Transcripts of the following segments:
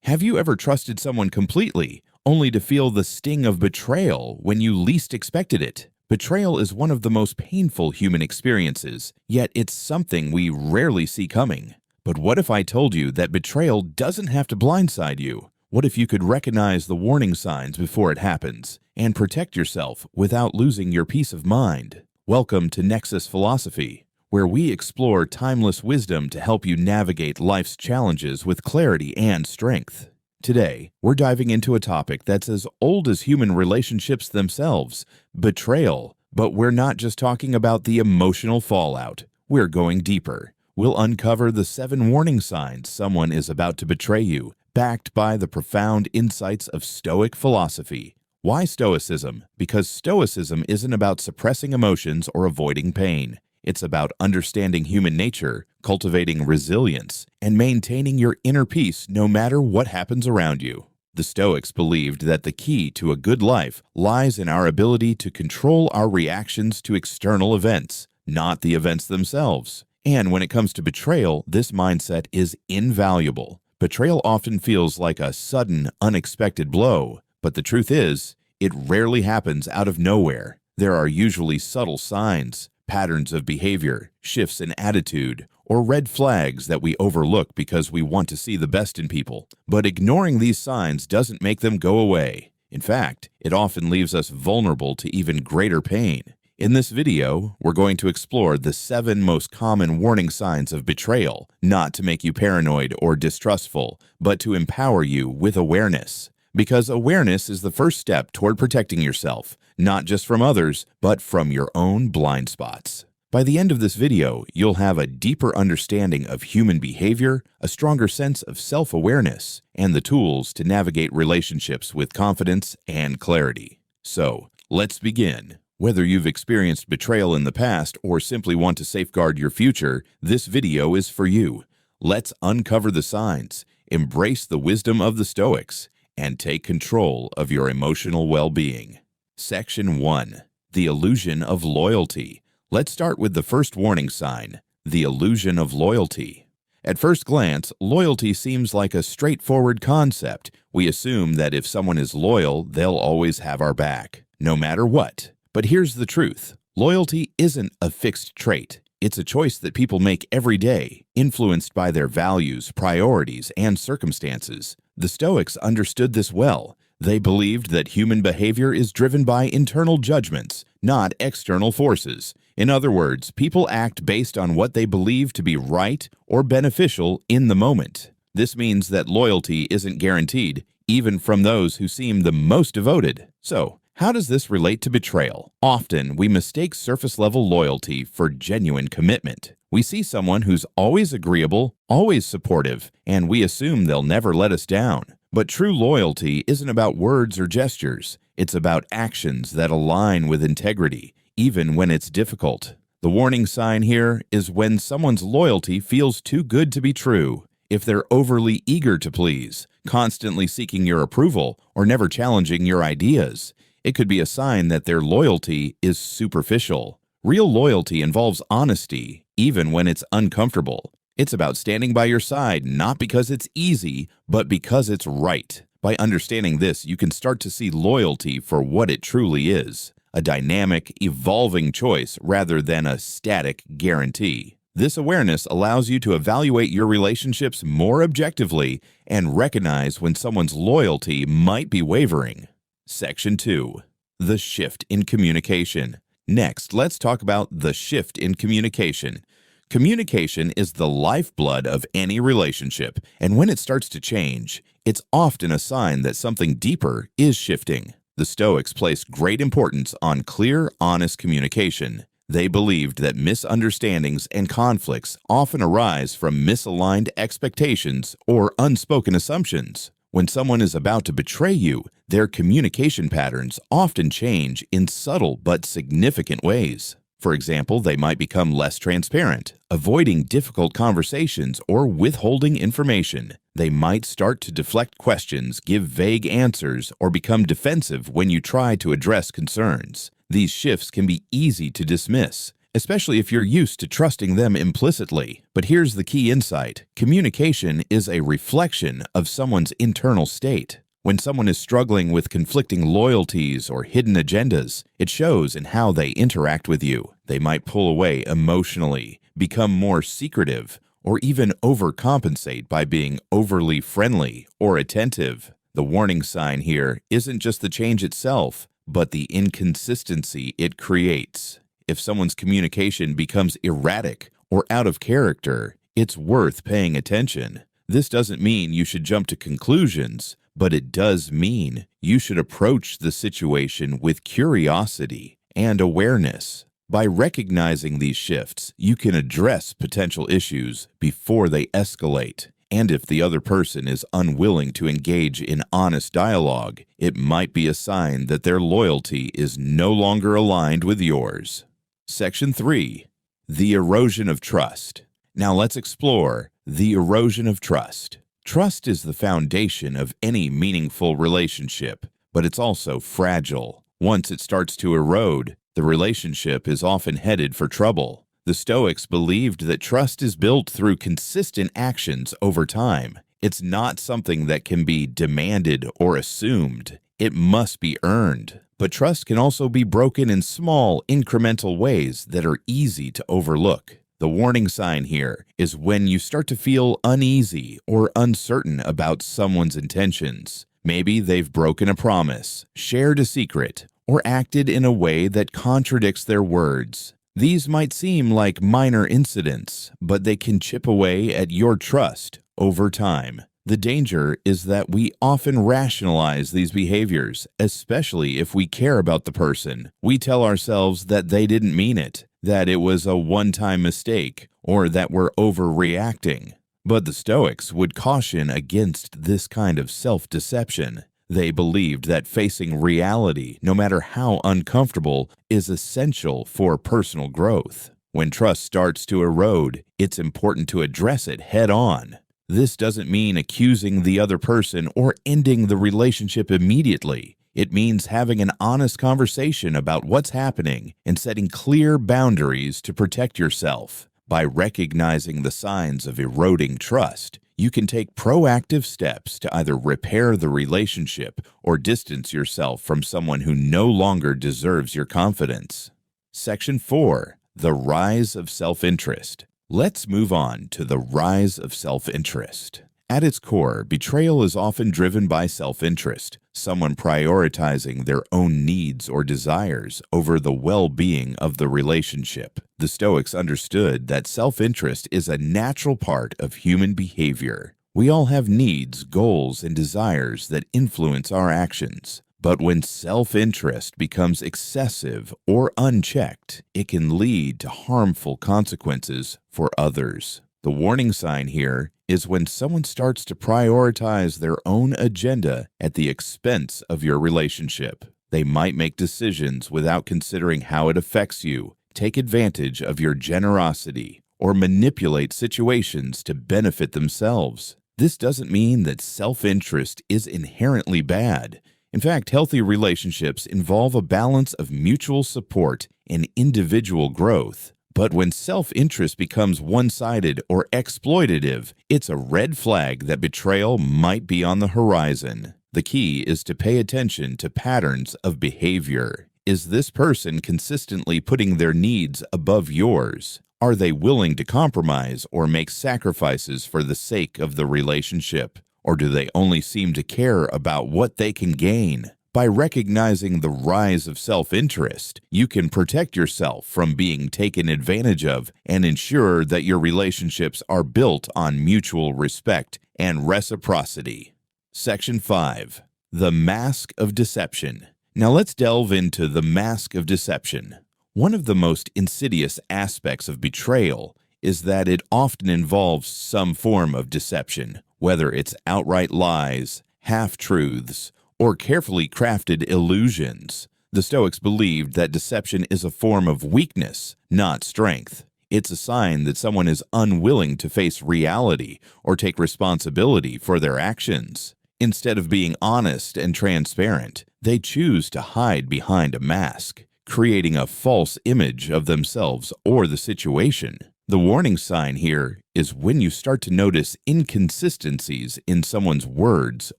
Have you ever trusted someone completely, only to feel the sting of betrayal when you least expected it? Betrayal is one of the most painful human experiences, yet it's something we rarely see coming. But what if I told you that betrayal doesn't have to blindside you? What if you could recognize the warning signs before it happens and protect yourself without losing your peace of mind? Welcome to Nexus Philosophy, where we explore timeless wisdom to help you navigate life's challenges with clarity and strength. Today, we're diving into a topic that's as old as human relationships themselves, betrayal. But we're not just talking about the emotional fallout. We're going deeper. We'll uncover the 7 warning signs someone is about to betray you, backed by the profound insights of Stoic philosophy. Why Stoicism? Because Stoicism isn't about suppressing emotions or avoiding pain. It's about understanding human nature, cultivating resilience, and maintaining your inner peace no matter what happens around you. The Stoics believed that the key to a good life lies in our ability to control our reactions to external events, not the events themselves. And when it comes to betrayal, this mindset is invaluable. Betrayal often feels like a sudden, unexpected blow, but the truth is, it rarely happens out of nowhere. There are usually subtle signs, patterns of behavior, shifts in attitude, or red flags that we overlook because we want to see the best in people. But ignoring these signs doesn't make them go away. In fact, it often leaves us vulnerable to even greater pain. In this video, we're going to explore the 7 most common warning signs of betrayal, not to make you paranoid or distrustful, but to empower you with awareness. Because awareness is the first step toward protecting yourself, not just from others, but from your own blind spots. By the end of this video, you'll have a deeper understanding of human behavior, a stronger sense of self-awareness, and the tools to navigate relationships with confidence and clarity. So, let's begin. Whether you've experienced betrayal in the past or simply want to safeguard your future, this video is for you. Let's uncover the signs, embrace the wisdom of the Stoics, and take control of your emotional well-being. Section 1. The Illusion of Loyalty. Let's start with the first warning sign, the illusion of loyalty. At first glance, loyalty seems like a straightforward concept. We assume that if someone is loyal, they'll always have our back, no matter what. But here's the truth. Loyalty isn't a fixed trait. It's a choice that people make every day, influenced by their values, priorities, and circumstances. The Stoics understood this well. They believed that human behavior is driven by internal judgments, not external forces. In other words, people act based on what they believe to be right or beneficial in the moment. This means that loyalty isn't guaranteed, even from those who seem the most devoted. So, how does this relate to betrayal? Often, we mistake surface-level loyalty for genuine commitment. We see someone who's always agreeable, always supportive, and we assume they'll never let us down. But true loyalty isn't about words or gestures. It's about actions that align with integrity, even when it's difficult. The warning sign here is when someone's loyalty feels too good to be true. If they're overly eager to please, constantly seeking your approval, or never challenging your ideas, it could be a sign that their loyalty is superficial. Real loyalty involves honesty, even when it's uncomfortable. It's about standing by your side, not because it's easy, but because it's right. By understanding this, you can start to see loyalty for what it truly is, a dynamic, evolving choice rather than a static guarantee. This awareness allows you to evaluate your relationships more objectively and recognize when someone's loyalty might be wavering. Section 2. The shift in communication. Next, let's talk about the shift in communication. Communication is the lifeblood of any relationship, and when it starts to change, it's often a sign that something deeper is shifting. The Stoics placed great importance on clear, honest communication. They believed that misunderstandings and conflicts often arise from misaligned expectations or unspoken assumptions. When someone is about to betray you, their communication patterns often change in subtle but significant ways. For example, they might become less transparent, avoiding difficult conversations, or withholding information. They might start to deflect questions, give vague answers, or become defensive when you try to address concerns. These shifts can be easy to dismiss, especially if you're used to trusting them implicitly. But here's the key insight. Communication is a reflection of someone's internal state. When someone is struggling with conflicting loyalties or hidden agendas, it shows in how they interact with you. They might pull away emotionally, become more secretive, or even overcompensate by being overly friendly or attentive. The warning sign here isn't just the change itself, but the inconsistency it creates. If someone's communication becomes erratic or out of character, it's worth paying attention. This doesn't mean you should jump to conclusions, but it does mean you should approach the situation with curiosity and awareness. By recognizing these shifts, you can address potential issues before they escalate. And if the other person is unwilling to engage in honest dialogue, it might be a sign that their loyalty is no longer aligned with yours. Section 3. The Erosion of Trust. Now let's explore the erosion of trust. Trust is the foundation of any meaningful relationship, but it's also fragile. Once it starts to erode, the relationship is often headed for trouble. The Stoics believed that trust is built through consistent actions over time. It's not something that can be demanded or assumed. It must be earned. But trust can also be broken in small, incremental ways that are easy to overlook. The warning sign here is when you start to feel uneasy or uncertain about someone's intentions. Maybe they've broken a promise, shared a secret, or acted in a way that contradicts their words. These might seem like minor incidents, but they can chip away at your trust over time. The danger is that we often rationalize these behaviors, especially if we care about the person. We tell ourselves that they didn't mean it, that it was a one-time mistake, or that we're overreacting. But the Stoics would caution against this kind of self-deception. They believed that facing reality, no matter how uncomfortable, is essential for personal growth. When trust starts to erode, it's important to address it head-on. This doesn't mean accusing the other person or ending the relationship immediately. It means having an honest conversation about what's happening and setting clear boundaries to protect yourself. By recognizing the signs of eroding trust, you can take proactive steps to either repair the relationship or distance yourself from someone who no longer deserves your confidence. Section 4. The Rise of Self-Interest. Let's move on to the rise of self-interest. At its core, betrayal is often driven by self-interest, someone prioritizing their own needs or desires over the well-being of the relationship. The Stoics understood that self-interest is a natural part of human behavior. We all have needs, goals, and desires that influence our actions. But when self-interest becomes excessive or unchecked, it can lead to harmful consequences for others. The warning sign here is when someone starts to prioritize their own agenda at the expense of your relationship. They might make decisions without considering how it affects you, take advantage of your generosity, or manipulate situations to benefit themselves. This doesn't mean that self-interest is inherently bad. In fact, healthy relationships involve a balance of mutual support and individual growth. But when self-interest becomes one-sided or exploitative, it's a red flag that betrayal might be on the horizon. The key is to pay attention to patterns of behavior. Is this person consistently putting their needs above yours? Are they willing to compromise or make sacrifices for the sake of the relationship? Or do they only seem to care about what they can gain? By recognizing the rise of self-interest, you can protect yourself from being taken advantage of and ensure that your relationships are built on mutual respect and reciprocity. Section 5. The Mask of Deception. Now let's delve into the mask of deception. One of the most insidious aspects of betrayal is that it often involves some form of deception, whether it's outright lies, half-truths, or carefully crafted illusions. The Stoics believed that deception is a form of weakness, not strength. It's a sign that someone is unwilling to face reality or take responsibility for their actions. Instead of being honest and transparent, they choose to hide behind a mask, creating a false image of themselves or the situation. The warning sign here is when you start to notice inconsistencies in someone's words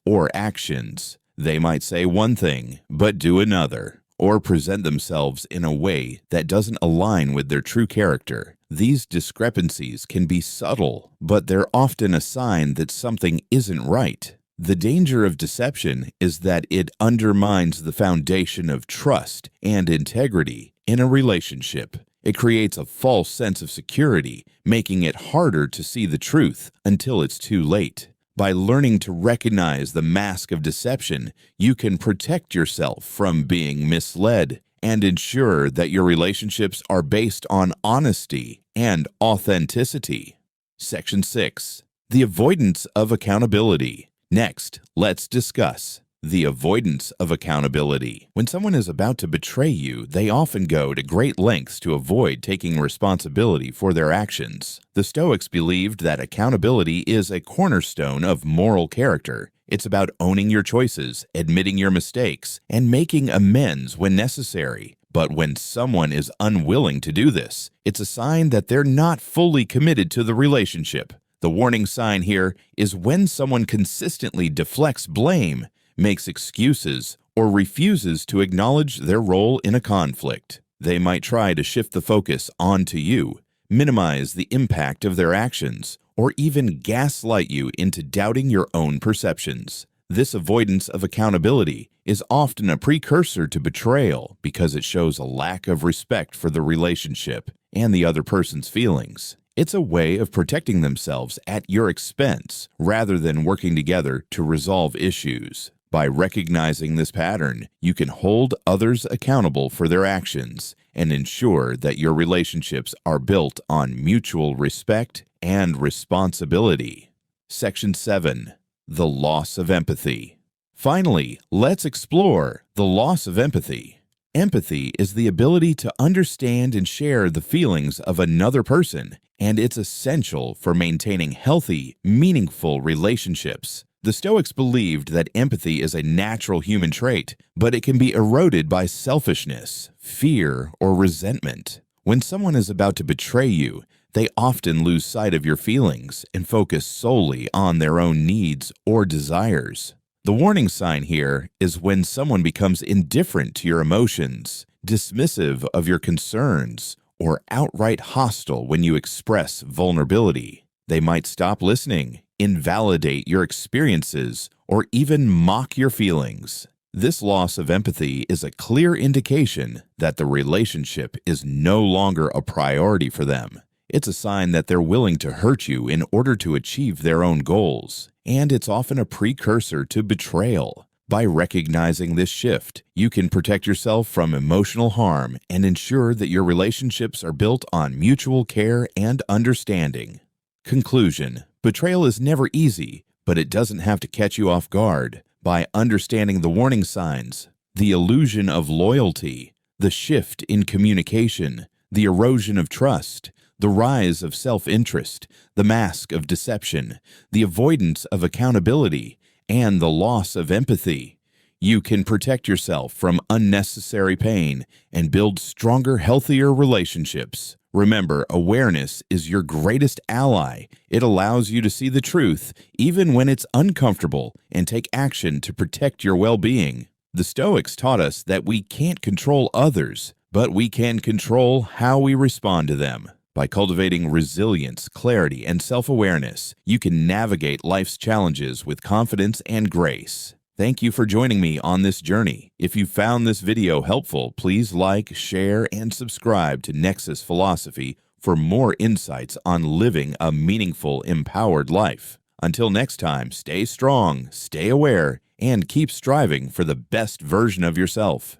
or actions. They might say one thing, but do another, or present themselves in a way that doesn't align with their true character. These discrepancies can be subtle, but they're often a sign that something isn't right. The danger of deception is that it undermines the foundation of trust and integrity in a relationship. It creates a false sense of security, making it harder to see the truth until it's too late. By learning to recognize the mask of deception, you can protect yourself from being misled and ensure that your relationships are based on honesty and authenticity. Section 6. The avoidance of accountability. Next, let's discuss the avoidance of accountability. When someone is about to betray you, they often go to great lengths to avoid taking responsibility for their actions. The Stoics believed that accountability is a cornerstone of moral character. It's about owning your choices, admitting your mistakes, and making amends when necessary. But when someone is unwilling to do this, it's a sign that they're not fully committed to the relationship. The warning sign here is when someone consistently deflects blame, makes excuses, or refuses to acknowledge their role in a conflict. They might try to shift the focus onto you, minimize the impact of their actions, or even gaslight you into doubting your own perceptions. This avoidance of accountability is often a precursor to betrayal because it shows a lack of respect for the relationship and the other person's feelings. It's a way of protecting themselves at your expense rather than working together to resolve issues. By recognizing this pattern, you can hold others accountable for their actions and ensure that your relationships are built on mutual respect and responsibility. Section 7. The loss of empathy. Finally, let's explore the loss of empathy. Empathy is the ability to understand and share the feelings of another person, and it's essential for maintaining healthy, meaningful relationships. The Stoics believed that empathy is a natural human trait, but it can be eroded by selfishness, fear, or resentment. When someone is about to betray you, they often lose sight of your feelings and focus solely on their own needs or desires. The warning sign here is when someone becomes indifferent to your emotions, dismissive of your concerns, or outright hostile when you express vulnerability. They might stop listening, invalidate your experiences, or even mock your feelings. This loss of empathy is a clear indication that the relationship is no longer a priority for them. It's a sign that they're willing to hurt you in order to achieve their own goals, and it's often a precursor to betrayal. By recognizing this shift, you can protect yourself from emotional harm and ensure that your relationships are built on mutual care and understanding. Conclusion. Betrayal is never easy, but it doesn't have to catch you off guard. By understanding the warning signs, the illusion of loyalty, the shift in communication, the erosion of trust, the rise of self-interest, the mask of deception, the avoidance of accountability, and the loss of empathy, you can protect yourself from unnecessary pain and build stronger, healthier relationships. Remember, awareness is your greatest ally. It allows you to see the truth, even when it's uncomfortable, and take action to protect your well-being. The Stoics taught us that we can't control others, but we can control how we respond to them. By cultivating resilience, clarity, and self-awareness, you can navigate life's challenges with confidence and grace. Thank you for joining me on this journey. If you found this video helpful, please like, share, and subscribe to Nexus Philosophy for more insights on living a meaningful, empowered life. Until next time, stay strong, stay aware, and keep striving for the best version of yourself.